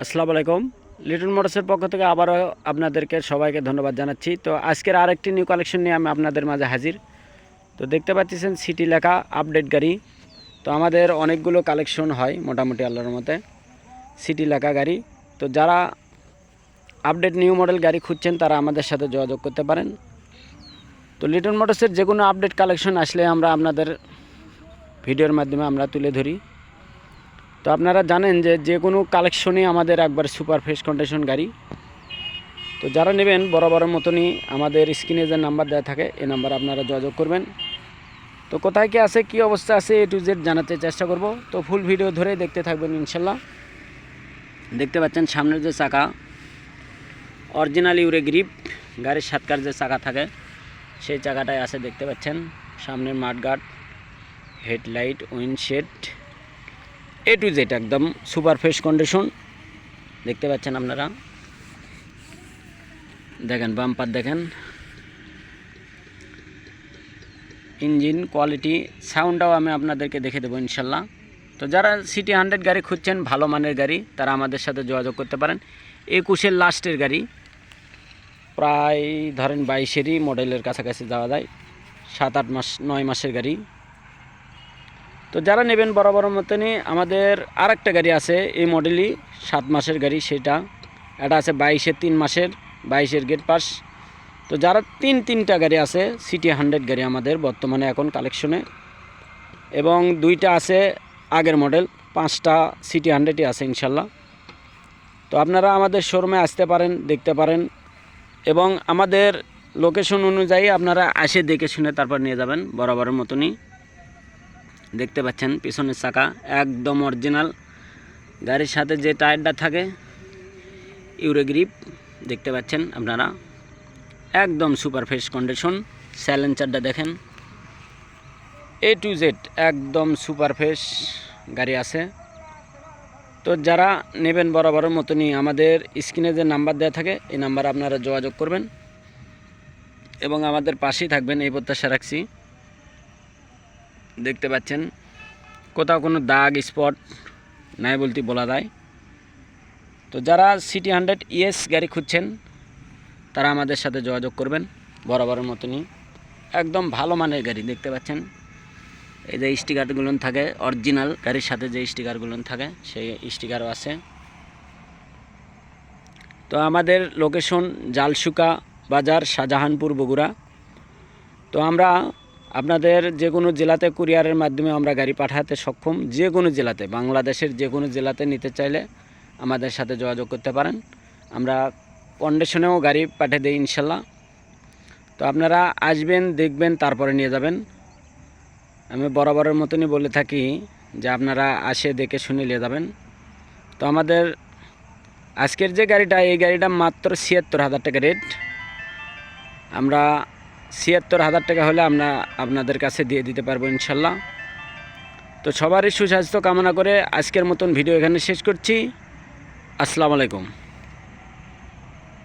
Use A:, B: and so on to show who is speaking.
A: আসসালামু আলাইকুম। লিটন মোটরসের পক্ষ থেকে আবারও আপনাদেরকে সবাইকে ধন্যবাদ জানাচ্ছি। তো আজকের আরেকটি নিউ কালেকশন নিয়ে আমি আপনাদের মাঝে হাজির। তো দেখতে পাচ্ছেন সিটি লেখা আপডেট গাড়ি। তো আমাদের অনেকগুলো কালেকশন হয় মোটামুটি আল্লাহর মতে সিটি লেখা গাড়ি। তো যারা আপডেট নিউ মডেল গাড়ি খুঁজছেন তারা আমাদের সাথে যোগাযোগ করতে পারেন। তো লিটন মোটরসের যে কোনো আপডেট কালেকশন আসলে আমরা আপনাদের ভিডিওর মাধ্যমে আমরা তুলে ধরি। তো আপনারা জানেন যে কোনো কালেকশনই আমাদের একবার সুপার ফ্রেশ কন্ডিশন গাড়ি। তো যারা নেবেন বরাবরের মতনই আমাদের স্ক্রিনে যে নাম্বার দেওয়া থাকে এই নাম্বার আপনারা যোগাযোগ করবেন। তো কোথায় কি আছে, কি অবস্থা আছে, A to Z জানাতে চেষ্টা করব। তো ফুল ভিডিও ধরে দেখতে থাকবেন ইনশাল্লাহ। দেখতে পাচ্ছেন সামনের যে চাকা অরিজিনাল ইউরে গ্রিপ, গাড়ির সাতকার যে চাকা থাকে সেই চাকাটাই আছে। দেখতে পাচ্ছেন সামনের mudguard, headlight, windshield, A to Z একদম সুপার ফ্রেশ কন্ডিশন। দেখতে পাচ্ছেন আপনারা, দেখেন বাম্পার, দেখেন ইঞ্জিন কোয়ালিটি, সাউন্ডটাও আমি আপনাদেরকে দেখে দেবো ইনশাল্লাহ। তো যারা সিটি 100 গাড়ি খুঁজছেন ভালো মানের গাড়ি তারা আমাদের সাথে যোগাযোগ করতে পারেন। 21-এর লাস্টের গাড়ি, প্রায় ধরেন 22-এরই মডেলের কাছাকাছি যাওয়া যায়, 7-8 মাস 9 মাসের গাড়ি। তো যারা নেবেন বরাবর মতনই আমাদের আরেকটা গাড়ি আছে এই মডেলই 7 মাসের গাড়ি, সেটা এটা আছে 22-এর 3 মাসের, 22-এর গেট পাস। তো যারা তিনটা গাড়ি আছে সিটি 100 গাড়ি আমাদের বর্তমানে এখন কালেকশনে, এবং 2টা আছে আগের মডেল, 5টা সিটি 100ই আছে ইনশাল্লাহ। তো আপনারা আমাদের শোরুমে আসতে পারেন, দেখতে পারেন, এবং আমাদের লোকেশন অনুযায়ী আপনারা আসে দেখে শুনে তারপর নিয়ে যাবেন বরাবরের মতনই। দেখতে পাচ্ছেন পিছনের চাকা একদম অরিজিনাল, গাড়ির সাথে যে টায়ারটা থাকে ইউরে গ্রিপ, দেখতে পাচ্ছেন আপনারা একদম সুপার ফ্রেশ কন্ডিশন। সাইলেন্সারটা দেখেন, A to Z একদম সুপার ফ্রেশ গাড়ি আছে। তো যারা নেবেন বরাবরের মতনই আমাদের স্ক্রিনে যে নাম্বার দেওয়া থাকে এই নাম্বারে আপনারা যোগাযোগ করবেন এবং আমাদের পাশেই থাকবেন এই প্রত্যাশা রাখছি। দেখতে পাচ্ছেন কোথাও কোনো দাগ স্পট নাই বলতে বলা যায়। তো যারা সিটি 100 ES গাড়ি খুঁজছেন তারা আমাদের সাথে যোগাযোগ করবেন বরাবরের মতনই, একদম ভালো মানের গাড়ি। দেখতে পাচ্ছেন এই যে স্টিকারগুলো থাকে অরিজিনাল, গাড়ির সাথে যে স্টিকারগুলো থাকে সেই স্টিকারও আছে। তো আমাদের লোকেশন জালসুকা বাজার, শাহজাহানপুর, বগুড়া। তো আমরা আপনাদের যে কোনো জেলাতে কুরিয়ারের মাধ্যমে আমরা গাড়ি পাঠাতে সক্ষম, যে কোনো জেলাতে, বাংলাদেশের যে কোনো জেলাতে নিতে চাইলে আমাদের সাথে যোগাযোগ করতে পারেন। আমরা কন্ডিশনেও গাড়ি পাঠিয়ে দিই ইনশাল্লাহ। তো আপনারা আসবেন, দেখবেন, তারপরে নিয়ে যাবেন। আমি বরাবরের মতনই বলে থাকি যে আপনারা আসে দেখে শুনে নিয়ে যাবেন। তো আমাদের আজকের যে গাড়িটা, এই গাড়িটা মাত্র ৭৬,০০০ টাকা রেট। আমরা ৭৬,০০০ টাকা হলে আমরা আপনাদের কাছে দিয়ে দিতে পারবো ইনশাল্লাহ। তো সবারই সুস্বাস্থ্য কামনা করে আজকের মতন ভিডিও এখানে শেষ করছি। আসসালামু আলাইকুম।